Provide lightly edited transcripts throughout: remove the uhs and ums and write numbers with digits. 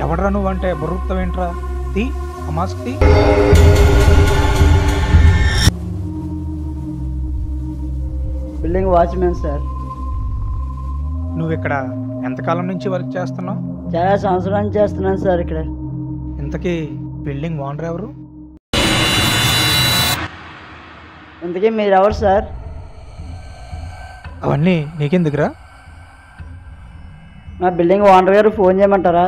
ఎవడరా నువ్వంటే బుర్రుతావేంట్రా? తీ ఆ మాస్క్ తీ. Building watchman sir. నువ్వు ఇక్కడ ఎంతకాలం నుంచి వర్క్ చేస్తున్నావు? చాలా సంవత్సరాల నుంచి చేస్తున్నాను సార్ ఇక్కడ. ఇంతకీ బిల్డింగ్ ఓనర్ ఎవరు? ఇంతకీ మీరు ఎవరు సార్? అవన్నీ నీకెందుకురా? మా బిల్డింగ్ ఓనర్ గారు ఫోన్ చేయమంటారా?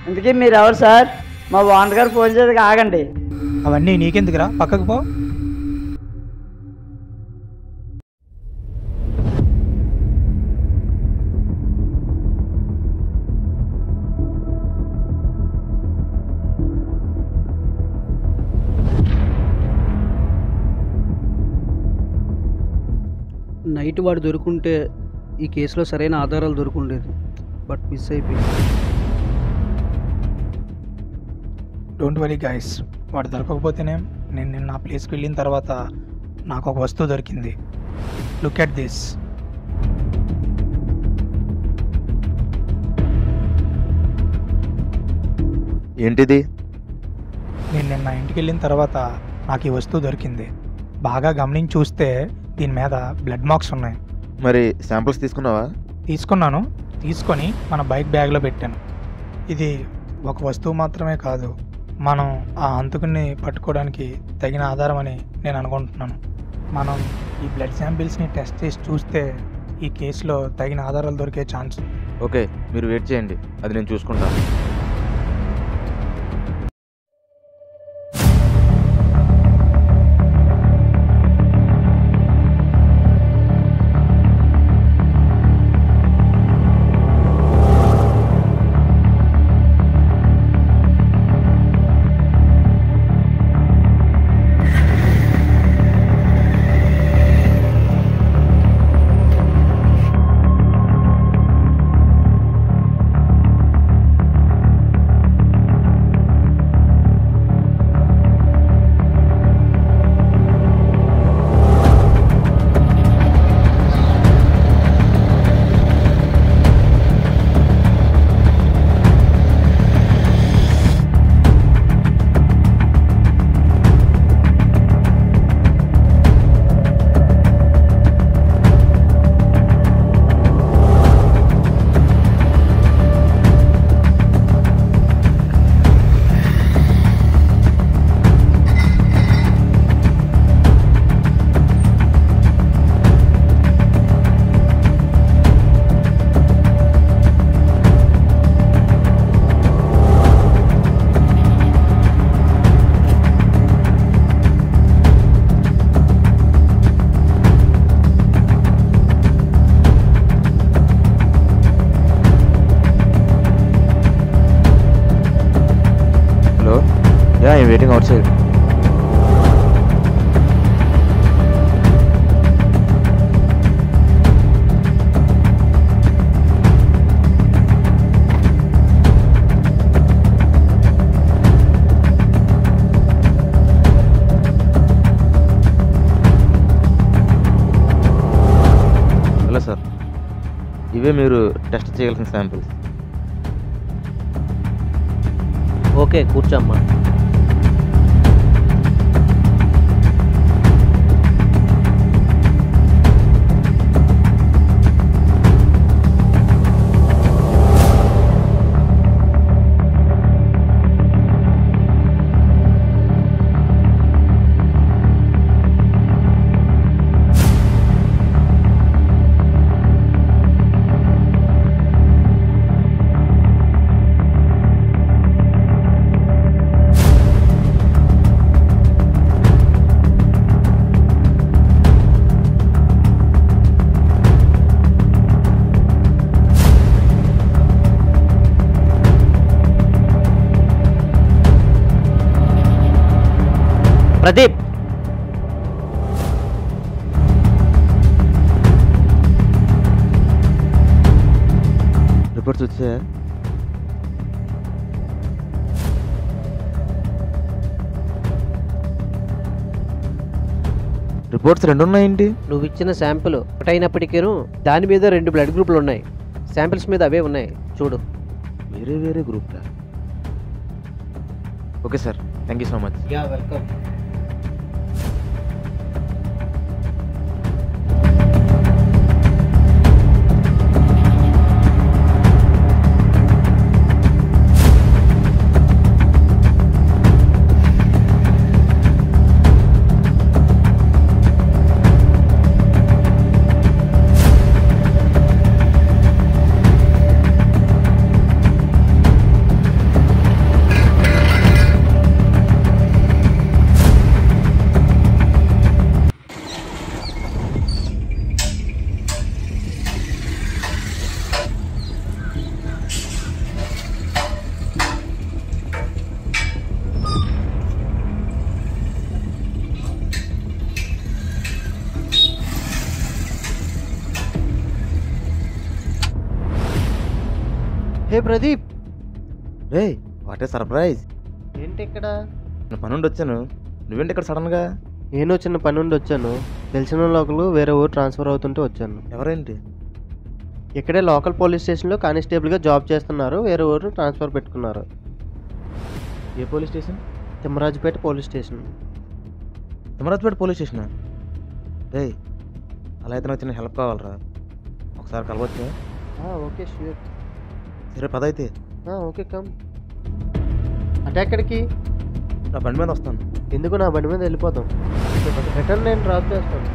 ఇంతకీ మీరు ఎవరు సార్? మా ఓనర్ గారు ఫోన్ చేయడానికి ఆగండి. అవన్నీ నీకెందుకురా? పక్కకు పో. నైట్ వాడు దొరుకుంటే ఈ కేసులో సరైన ఆధారాలు దొరుకుండేది, బట్ మిస్ అయిపోయింది. డోంట్ వరీ గైస్, వాడు దొరకకపోతేనే నేను నిన్న ఆ ప్లేస్కి వెళ్ళిన తర్వాత నాకు ఒక వస్తువు దొరికింది. Look at this. ఏంటిది? నేను నిన్న ఇంటికి వెళ్ళిన తర్వాత నాకు ఈ వస్తువు దొరికింది. బాగా గమనించి చూస్తే దీని మీద బ్లడ్ మార్క్స్ ఉన్నాయి. మరి శాంపిల్స్ తీసుకున్నావా? తీసుకున్నాను. తీసుకొని మన బైక్ బ్యాగ్లో పెట్టాను. ఇది ఒక వస్తువు మాత్రమే కాదు, మనం ఆ హంతకుడిని పట్టుకోవడానికి తగిన ఆధారం అని నేను అనుకుంటున్నాను. మనం ఈ బ్లడ్ శాంపిల్స్ని టెస్ట్ చేసి చూస్తే ఈ కేసులో తగిన ఆధారాలు దొరికే ఛాన్స్. ఓకే, మీరు వెయిట్ చేయండి, అది నేను చూసుకుంటాను. Yeah, I'm waiting outside. Hello sir. ఇవే మీరు టెస్ట్ చేయాల్సిన శాంపిల్స్. ఓకే, కూర్చోమ్మా. ప్రదీప్, రిపోర్ట్స్ వచ్చాయా? రిపోర్ట్స్ రెండు ఉన్నాయేంటి? నువ్వు ఇచ్చిన శాంపుల్ ఒకటైనప్పటికీ దాని మీద 2 బ్లడ్ గ్రూపులు ఉన్నాయి. శాంపిల్స్ మీద అవే ఉన్నాయి, చూడు. వేరే వేరే గ్రూప్లా? Okay sir, thank you so much. Yeah welcome. Hey Pradeep, రే, వాట్ ఏ సర్ప్రైజ్. ఏంటి ఇక్కడ? నేను పని నుండి వచ్చాను, నువ్వేంటి ఇక్కడ సడన్గా? నేను చిన్న పని నుండి వచ్చాను. తెలిసిన వాళ్ళు ఒకరు వేరే ఊరు ట్రాన్స్ఫర్ అవుతుంటే వచ్చాను. ఎవరేంటి? ఇక్కడే లోకల్ పోలీస్ స్టేషన్లో కానిస్టేబుల్గా జాబ్ చేస్తున్నారు. వేరే ఊరు ట్రాన్స్ఫర్ పెట్టుకున్నారు. ఏ police station? Thimmarajupeta police station. Thimmarajupeta police స్టేషనా? రే, అలా అయితే నాకు చిన్న హెల్ప్ కావాలరా, ఒకసారి కలవచ్చా? Okay sure. సరే పద అయితే. Okay come. అంటే ఎక్కడికి? నా బండి మీద వస్తాను. ఎందుకు? నా బండి మీద వెళ్ళిపోతాం. రిటర్న్ నేను డ్రాప్ చేస్తాను.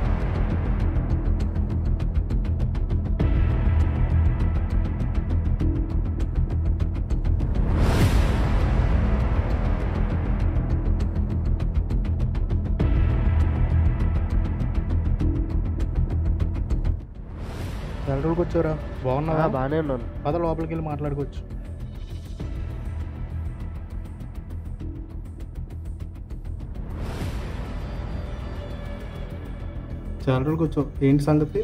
చాలా రోజులకు వచ్చారా? బాగున్నావా? బాగానే ఉన్నాను. పద లోపలికి వెళ్ళి మాట్లాడుకోవచ్చు. చాలా రోజులకు వచ్చావు, ఏంటి సంగతి?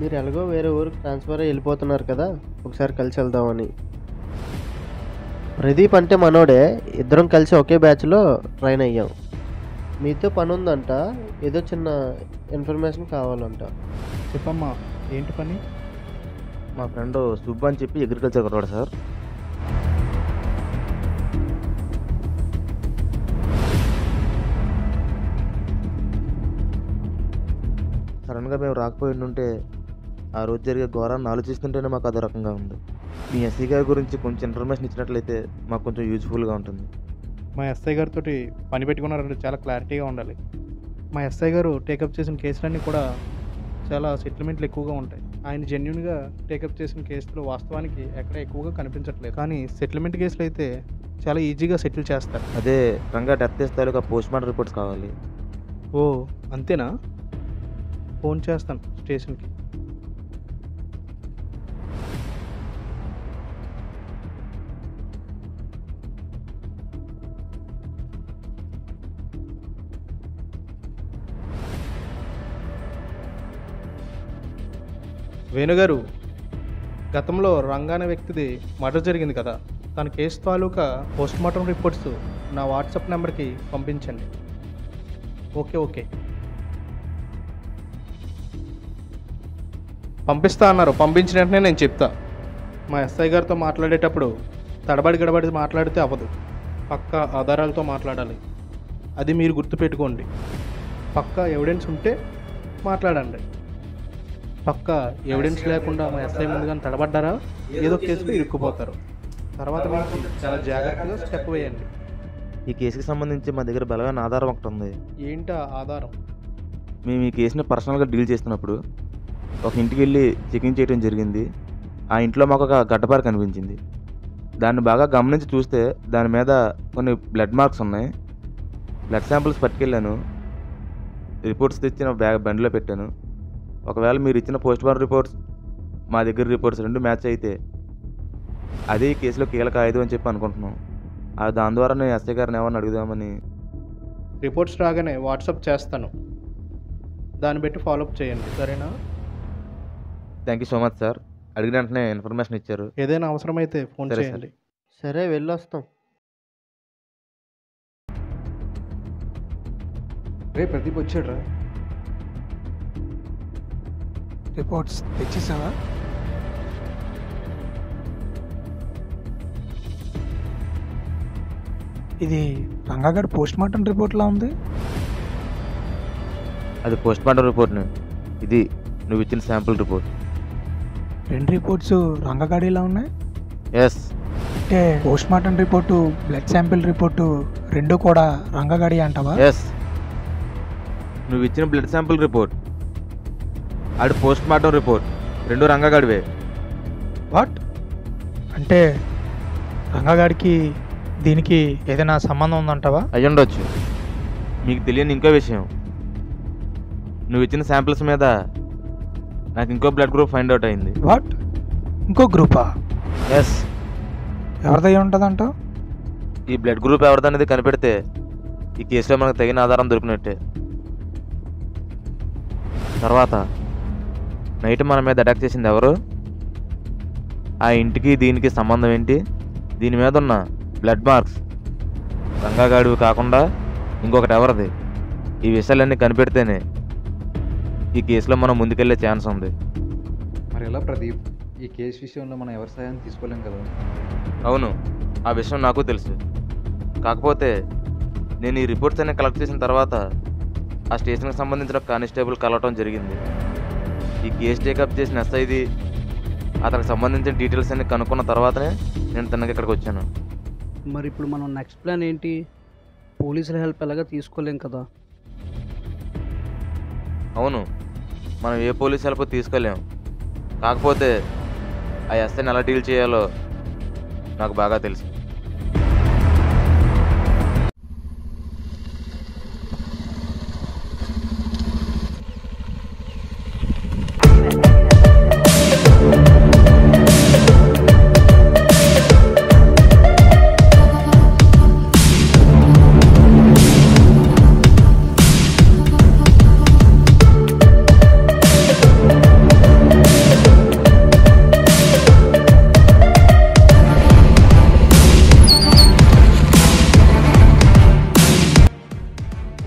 మీరు ఎలాగో వేరే ఊరికి ట్రాన్స్ఫర్ అయ్యి వెళ్ళిపోతున్నారు కదా, ఒకసారి కలిసి వెళ్దామని. ప్రదీప్ అంటే మనోడే, ఇద్దరం కలిసి ఒకే బ్యాచ్లో ట్రైన్ అయ్యాం. మీతో పని ఉందంట, ఏదో చిన్న ఇన్ఫర్మేషన్ కావాలంట. చెప్పమ్మా, ఏంటి పని? మా ఫ్రెండ్ సుబ్బు అని చెప్పి అగ్రికల్చర్ కొట్టాడు సార్. సడన్గా మేము రాకపోయి ఉంటే ఆ రోజు జరిగే ఘోరాన్ని ఆలోచిస్తుంటేనే మాకు అదో రకంగా ఉంది. మీ ఎస్సీ గారి గురించి కొంచెం ఇన్ఫర్మేషన్ ఇచ్చినట్లయితే మాకు కొంచెం యూజ్ఫుల్గా ఉంటుంది. మా ఎస్ఐ గారితో పని పెట్టుకున్నారంటే చాలా క్లారిటీగా ఉండాలి. మా ఎస్ఐ గారు టేకప్ చేసిన కేసులన్నీ కూడా చాలా సెటిల్మెంట్లు ఎక్కువగా ఉంటాయి. ఆయన జెన్యున్గా టేకప్ చేసిన కేసులు వాస్తవానికి ఎక్కడ ఎక్కువగా కనిపించట్లేదు, కానీ సెటిల్మెంట్ కేసులు అయితే చాలా ఈజీగా సెటిల్ చేస్తారు. అదే రంగా డెత్ తాలూకా పోస్ట్ మార్టం రిపోర్ట్స్ కావాలి. ఓ అంతేనా? ఫోన్ చేస్తాను స్టేషన్కి. వేణుగారు, గతంలో రంగా అనే వ్యక్తిది మర్డర్ జరిగింది కదా, తన కేసు తాలూకా పోస్ట్ మార్టం రిపోర్ట్స్ నా వాట్సాప్ నెంబర్కి పంపించండి. ఓకే పంపిస్తా అన్నారు. పంపించిన వెంటనే నేను చెప్తా. మా ఎస్ఐ గారితో మాట్లాడేటప్పుడు గడబడి మాట్లాడితే అవ్వదు, పక్కా ఆధారాలతో మాట్లాడాలి. అది మీరు గుర్తుపెట్టుకోండి. పక్కా ఎవిడెన్స్ ఉంటే మాట్లాడండి. పక్కా ఎవిడెన్స్ లేకుండా మా ఎస్ఐ ముందుగా తడబడ్డారా ఏదో కేసులో ఇరుక్కుపోతారు. తర్వాత మీకు చాలా జాగ్రత్తగా స్టెప్ వేయండి. ఈ కేసుకి సంబంధించి మా దగ్గర బలమైన ఆధారం ఒకటి ఉంది. ఏంటా ఆధారం? మేము ఈ కేసుని పర్సనల్గా డీల్ చేస్తున్నప్పుడు ఒక ఇంటికి వెళ్ళి చెకింగ్ చేయడం జరిగింది. ఆ ఇంట్లో మాకు ఒక గడ్డపార కనిపించింది. దాన్ని బాగా గమనించి చూస్తే దాని మీద కొన్ని బ్లడ్ మార్క్స్ ఉన్నాయి. బ్లడ్ శాంపిల్స్ పట్టుకెళ్ళాను, రిపోర్ట్స్ తెచ్చిన బండిలో పెట్టాను. ఒకవేళ మీరు ఇచ్చిన పోస్ట్ మార్టం రిపోర్ట్స్ మా దగ్గర రిపోర్ట్స్ రెండు మ్యాచ్ అయితే అదే ఈ కేసులో కీలక ఆయుధం అని చెప్పి అనుకుంటున్నాం. దాని ద్వారా నేను ఎస్ఐ గారిని ఏమన్నా అడుగుదామని. రిపోర్ట్స్ రాగానే వాట్సాప్ చేస్తాను, దాన్ని బట్టి ఫాలోఅప్ చేయండి, సరేనా? Thank you so much sir. అడిగిన వెంటనే ఇన్ఫర్మేషన్ ఇచ్చారు. ఏదైనా అవసరమైతే ఫోన్ సరే చేయండి. సరే వెళ్ళొస్తాం. రే ప్రదీప్ వచ్చాడ్రా. రిపోర్ట్స్ తెచ్చేసావా? ఇది రంగాగడ్ పోస్ట్ మార్టం రిపోర్ట్లా ఉంది. అది పోస్ట్ మార్టం రిపోర్ట్ని, ఇది నువ్వు ఇచ్చిన శాంపుల్ రిపోర్ట్. 2 రిపోర్ట్స్ రంగగాడిలా ఉన్నాయి. ఎస్. అంటే post mortem report, blood sample report 2 కూడా రంగగాడి అంటావా? ఎస్. నువ్వు ఇచ్చిన బ్లడ్ శాంపుల్ రిపోర్ట్, ఆడి పోస్ట్ మార్టం రిపోర్ట్ 2 రంగగాడివే. వాట్? అంటే రంగగాడికి దీనికి ఏదైనా సంబంధం ఉందంటావా? అయ్యుండొచ్చు. మీకు తెలియని ఇంకో విషయం, నువ్వు ఇచ్చిన శాంపిల్స్ మీద నాకు ఇంకో బ్లడ్ గ్రూప్ ఫైండ్ అవుట్ అయింది. వాట్? ఇంకో గ్రూపా? ఎస్. ఎవరిదయ్యి ఉంటుందంటావు? ఈ బ్లడ్ గ్రూప్ ఎవరిదనేది కనిపెడితే ఈ కేసులో మనకు తగిన ఆధారం దొరికినట్టే. తర్వాత నైట్ మన మీద అటాక్ చేసింది ఎవరు, ఆ ఇంటికి దీనికి సంబంధం ఏంటి, దీని మీద ఉన్న బ్లడ్ మార్క్స్ రంగాగాడివి కాకుండా ఇంకొకటి ఎవరిది, ఈ విషయాలన్నీ కనిపెడితేనే ఈ కేసులో మనం ముందుకెళ్ళే ఛాన్స్ ఉంది. మరి ఎలా ప్రదీప్, ఈ కేసు విషయంలో మనం ఎవరి సహాయం తీసుకోలేం కదా. అవును, ఆ విషయం నాకు తెలుసు. కాకపోతే నేను ఈ రిపోర్ట్స్ అన్ని కలెక్ట్ చేసిన తర్వాత ఆ స్టేషన్కి సంబంధించిన కానిస్టేబుల్ కలవటం జరిగింది. ఈ కేసు టేకప్ చేసిన ఎస్ఐది, అతనికి సంబంధించిన డీటెయిల్స్ అన్ని కనుక్కున్న తర్వాతనే నేను తనకి ఇక్కడికి వచ్చాను. మరి ఇప్పుడు మనం నెక్స్ట్ ప్లాన్ ఏంటి? పోలీసుల హెల్ప్ ఎలాగా తీసుకోలేం కదా. అవును, మనం ఏ పోలీస్ హెల్ప్ తీసుకోలేం. కాకపోతే ఆ ఎస్ఐని ఎలా డీల్ చేయాలో నాకు బాగా తెలుసు.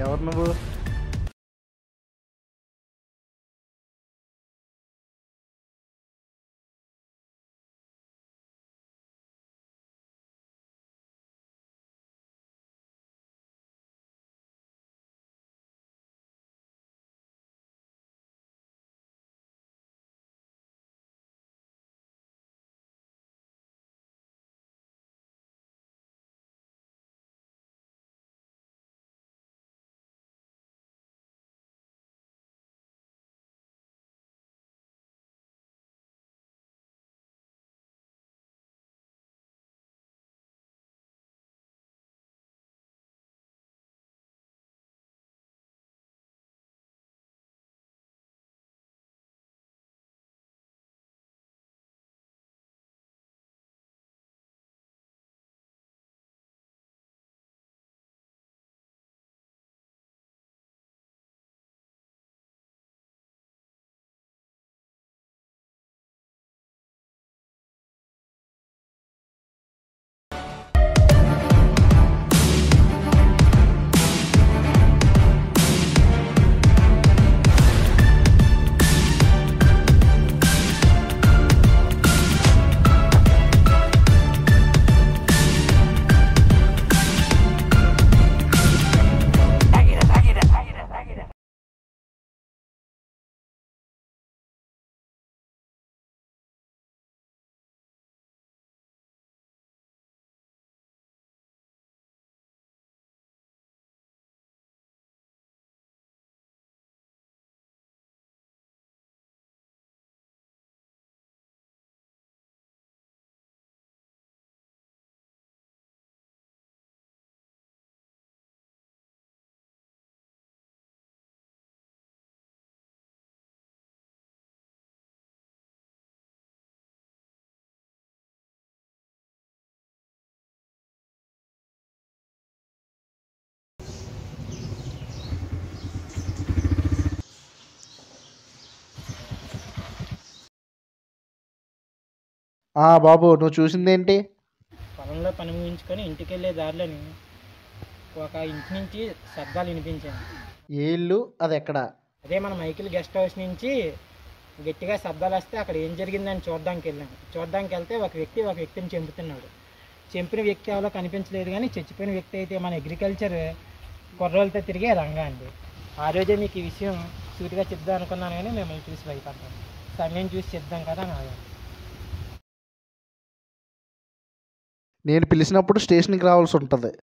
ఎవరు నువ్వు? బాబు, నువ్వు చూసిందేంటి? పొలంలో పని ముగించుకొని ఇంటికి వెళ్ళే దారిలోని ఒక ఇంటి నుంచి శబ్దాలు వినిపించాను. ఏ ఇల్లు అది? ఎక్కడ? అదే మన మైకిల్ గెస్ట్ హౌస్ నుంచి గట్టిగా శబ్దాలు వస్తే అక్కడ ఏం జరిగిందని చూడడానికి వెళ్ళాను. చూడడానికి వెళ్తే ఒక వ్యక్తిని చంపుతున్నాడు. చంపిన వ్యక్తి ఎవరో కనిపించలేదు, కానీ చచ్చిపోయిన వ్యక్తి అయితే మన అగ్రికల్చర్ కుర్రోళ్ళతో తిరిగే రంగా అండి. ఆ రోజే మీకు ఈ విషయం సూటిగా చెప్దాం అనుకున్నాను, కానీ మిమ్మల్ని చూసి భయపడ్డాను. సమయం చూసి చెప్దాం కదా అని ఆగాను. నేను పిలిచినప్పుడు స్టేషన్కి రావాల్సి ఉంటుంది.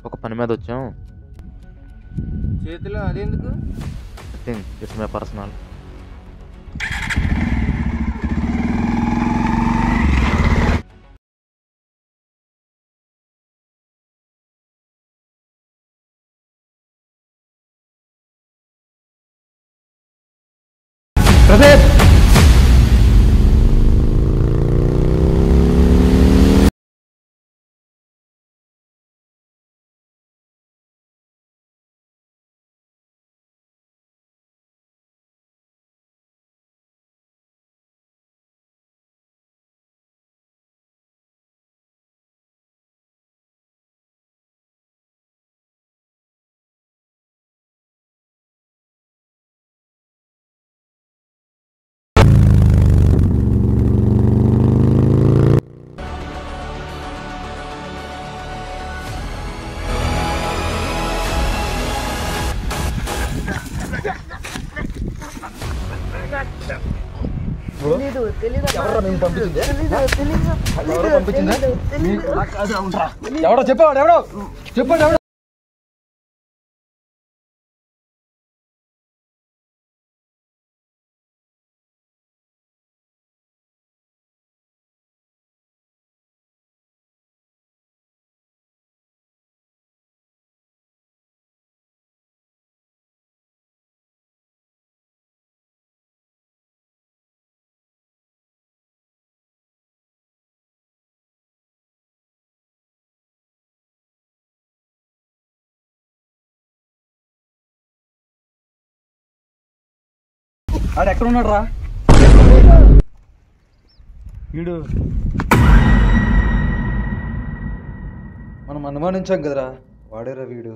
ఒక పని మీద వచ్చాం. చేతిలో అదెందుకు? It's my personal. ప్రదీప్ ఎవడో చెప్పాడు ఎవడో చెప్పండి ఎవడో ఆడు ఎక్కడ ఉన్నాడు రా వీడు మనం అనుమానించాం కదరా వాడేరా వీడు